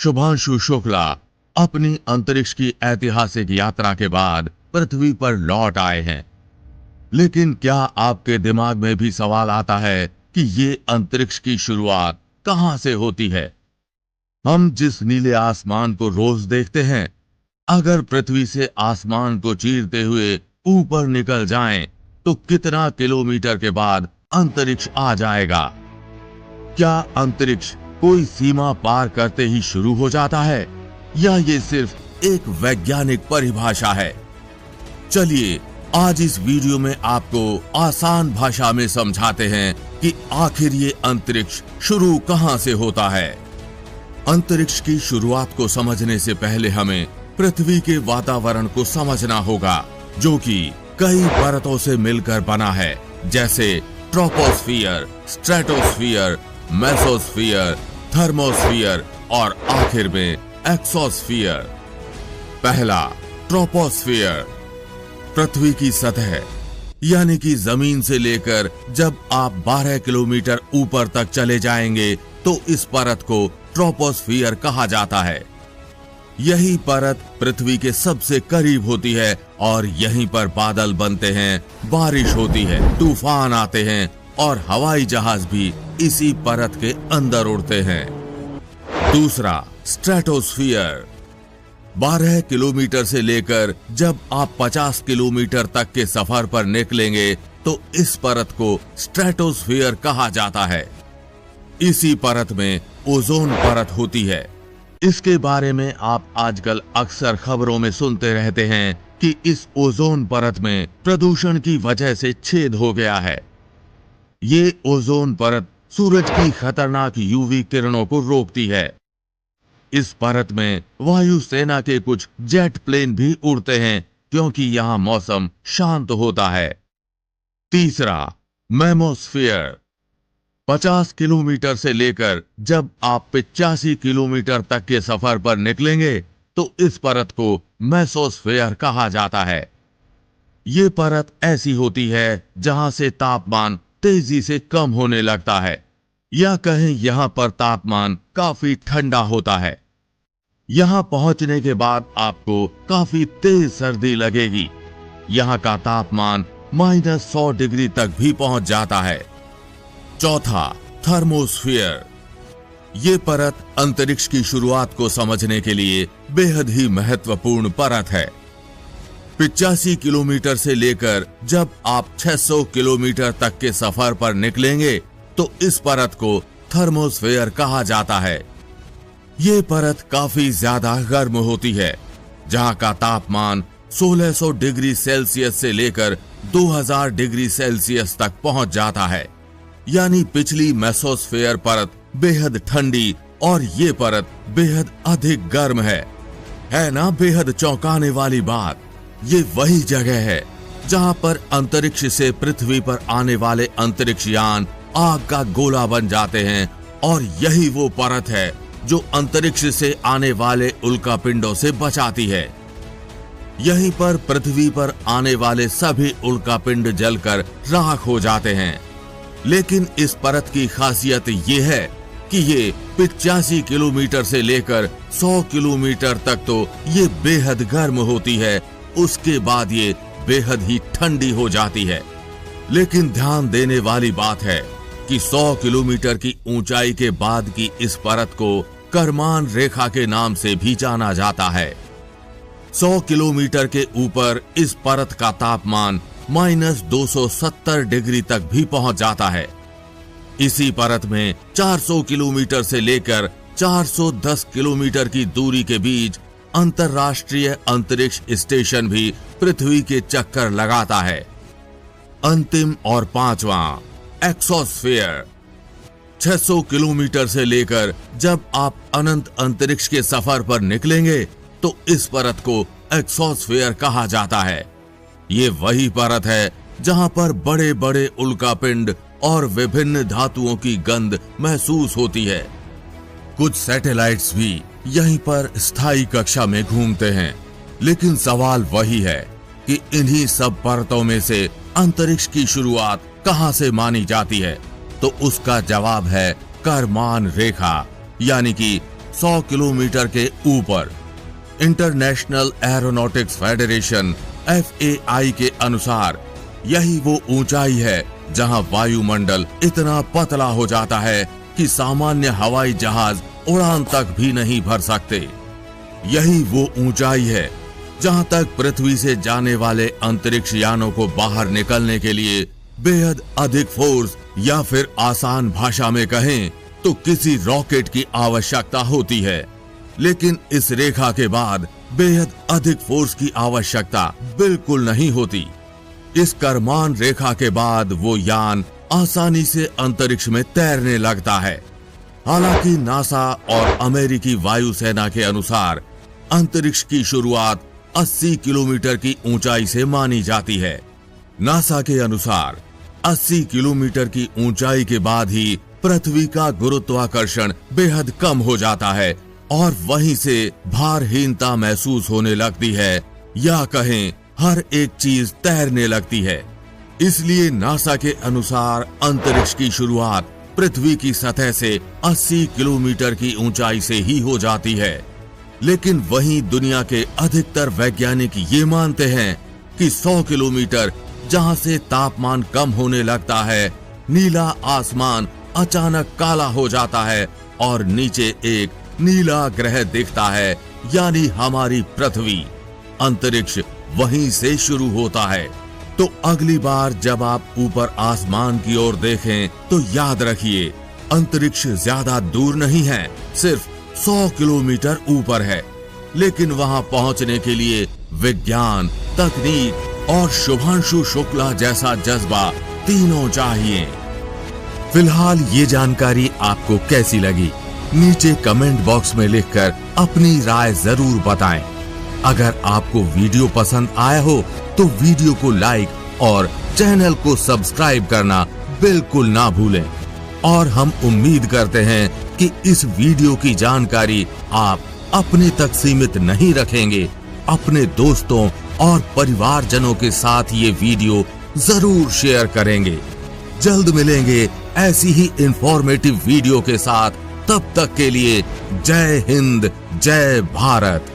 शुभांशु शुक्ला अपनी अंतरिक्ष की ऐतिहासिक यात्रा के बाद पृथ्वी पर लौट आए हैं। लेकिन क्या आपके दिमाग में भी सवाल आता है कि ये अंतरिक्ष की शुरुआत कहां से होती है? हम जिस नीले आसमान को रोज देखते हैं, अगर पृथ्वी से आसमान को चीरते हुए ऊपर निकल जाएं, तो कितना किलोमीटर के बाद अंतरिक्ष आ जाएगा? क्या अंतरिक्ष कोई सीमा पार करते ही शुरू हो जाता है, या ये सिर्फ एक वैज्ञानिक परिभाषा है? चलिए आज इस वीडियो में आपको आसान भाषा में समझाते हैं कि आखिर ये अंतरिक्ष शुरू कहां से होता है। अंतरिक्ष की शुरुआत को समझने से पहले हमें पृथ्वी के वातावरण को समझना होगा, जो कि कई परतों से मिलकर बना है, जैसे ट्रोपोस्फियर, स्ट्रेटोस्फियर, मेसोस्फियर, थर्मोस्फियर और आखिर में एक्सोस्फियर। पहला, ट्रोपोस्फियर, पृथ्वी की सतह यानी कि जमीन से लेकर जब आप 12 किलोमीटर ऊपर तक चले जाएंगे तो इस परत को ट्रोपोस्फियर कहा जाता है। यही परत पृथ्वी के सबसे करीब होती है और यहीं पर बादल बनते हैं, बारिश होती है, तूफान आते हैं और हवाई जहाज भी इसी परत के अंदर उड़ते हैं। दूसरा, स्ट्रेटोस्फियर, 12 किलोमीटर से लेकर जब आप 50 किलोमीटर तक के सफर पर निकलेंगे तो इस परत को स्ट्रेटोस्फियर कहा जाता है। इसी परत में ओजोन परत होती है। इसके बारे में आप आजकल अक्सर खबरों में सुनते रहते हैं कि इस ओजोन परत में प्रदूषण की वजह से छेद हो गया है। ये ओजोन परत सूरज की खतरनाक यूवी किरणों को रोकती है। इस परत में वायुसेना के कुछ जेट प्लेन भी उड़ते हैं क्योंकि यहां मौसम शांत होता है। तीसरा, मेमोस्फियर, 50 किलोमीटर से लेकर जब आप 85 किलोमीटर तक के सफर पर निकलेंगे तो इस परत को मेसोस्फियर कहा जाता है। ये परत ऐसी होती है जहां से तापमान तेजी से कम होने लगता है, या कहें यहां पर तापमान काफी ठंडा होता है। यहां पहुंचने के बाद आपको काफी तेज सर्दी लगेगी। यहां का तापमान -100 डिग्री तक भी पहुंच जाता है। चौथा, थर्मोस्फियर, ये परत अंतरिक्ष की शुरुआत को समझने के लिए बेहद ही महत्वपूर्ण परत है। 85 किलोमीटर से लेकर जब आप 600 किलोमीटर तक के सफर पर निकलेंगे तो इस परत को थर्मोस्फियर कहा जाता है। ये परत काफी ज्यादा गर्म होती है, जहां का तापमान 1600 डिग्री सेल्सियस से लेकर 2000 डिग्री सेल्सियस तक पहुंच जाता है। यानी पिछली मेसोस्फियर परत बेहद ठंडी और ये परत बेहद अधिक गर्म है ना? बेहद चौंकाने वाली बात, ये वही जगह है जहां पर अंतरिक्ष से पृथ्वी पर आने वाले अंतरिक्ष यान आग का गोला बन जाते हैं, और यही वो परत है जो अंतरिक्ष से आने वाले उल्कापिंडों से बचाती है। यहीं पर पृथ्वी पर आने वाले सभी उल्कापिंड जलकर राख हो जाते हैं। लेकिन इस परत की खासियत ये है कि ये 85 किलोमीटर से लेकर 100 किलोमीटर तक तो ये बेहद गर्म होती है, उसके बाद ये बेहद ही ठंडी हो जाती है। लेकिन ध्यान देने वाली बात है कि 100 किलोमीटर की ऊंचाई के बाद की इस परत को करमान रेखा के नाम से भी जाना जाता है। 100 किलोमीटर के ऊपर इस परत का तापमान -270 डिग्री तक भी पहुंच जाता है। इसी परत में 400 किलोमीटर से लेकर 410 किलोमीटर की दूरी के बीच अंतरराष्ट्रीय अंतरिक्ष स्टेशन भी पृथ्वी के चक्कर लगाता है। अंतिम और पांचवां, एक्सोस्फियर, 600 किलोमीटर से लेकर जब आप अनंत अंतरिक्ष के सफर पर निकलेंगे तो इस परत को एक्सोस्फियर कहा जाता है। ये वही परत है जहां पर बड़े बड़े उल्कापिंड और विभिन्न धातुओं की गंध महसूस होती है। कुछ सैटेलाइट्स भी यहीं पर स्थायी कक्षा में घूमते हैं। लेकिन सवाल वही है कि इन्हीं सब परतों में से अंतरिक्ष की शुरुआत कहां से मानी जाती है? तो उसका जवाब है करमान रेखा, यानी कि 100 किलोमीटर के ऊपर। इंटरनेशनल एरोनॉटिक्स फेडरेशन FAI के अनुसार यही वो ऊंचाई है जहां वायुमंडल इतना पतला हो जाता है कि सामान्य हवाई जहाज उड़ान तक भी नहीं भर सकते। यही वो ऊंचाई है जहां तक पृथ्वी से जाने वाले अंतरिक्ष यानों को बाहर निकलने के लिए बेहद अधिक फोर्स, या फिर आसान भाषा में कहें तो किसी रॉकेट की आवश्यकता होती है। लेकिन इस रेखा के बाद बेहद अधिक फोर्स की आवश्यकता बिल्कुल नहीं होती। इस करमान रेखा के बाद वो यान आसानी से अंतरिक्ष में तैरने लगता है। हालांकि नासा और अमेरिकी वायुसेना के अनुसार अंतरिक्ष की शुरुआत 80 किलोमीटर की ऊंचाई से मानी जाती है। नासा के अनुसार 80 किलोमीटर की ऊंचाई के बाद ही पृथ्वी का गुरुत्वाकर्षण बेहद कम हो जाता है और वहीं से भारहीनता महसूस होने लगती है, या कहें हर एक चीज तैरने लगती है। इसलिए नासा के अनुसार अंतरिक्ष की शुरुआत पृथ्वी की सतह से 80 किलोमीटर की ऊंचाई से ही हो जाती है। लेकिन वहीं दुनिया के अधिकतर वैज्ञानिक ये मानते हैं कि 100 किलोमीटर जहां से तापमान कम होने लगता है, नीला आसमान अचानक काला हो जाता है और नीचे एक नीला ग्रह दिखता है, यानी हमारी पृथ्वी। अंतरिक्ष वहीं से शुरू होता है। तो अगली बार जब आप ऊपर आसमान की ओर देखें तो याद रखिए, अंतरिक्ष ज्यादा दूर नहीं है, सिर्फ 100 किलोमीटर ऊपर है। लेकिन वहां पहुंचने के लिए विज्ञान, तकनीक और शुभांशु शुक्ला जैसा जज्बा तीनों चाहिए। फिलहाल ये जानकारी आपको कैसी लगी, नीचे कमेंट बॉक्स में लिखकर अपनी राय जरूर बताएं। अगर आपको वीडियो पसंद आया हो तो वीडियो को लाइक और चैनल को सब्सक्राइब करना बिल्कुल ना भूलें। और हम उम्मीद करते हैं कि इस वीडियो की जानकारी आप अपने तक सीमित नहीं रखेंगे, अपने दोस्तों और परिवारजनों के साथ ये वीडियो जरूर शेयर करेंगे। जल्द मिलेंगे ऐसी ही इंफॉर्मेटिव वीडियो के साथ। तब तक के लिए जय हिंद, जय भारत।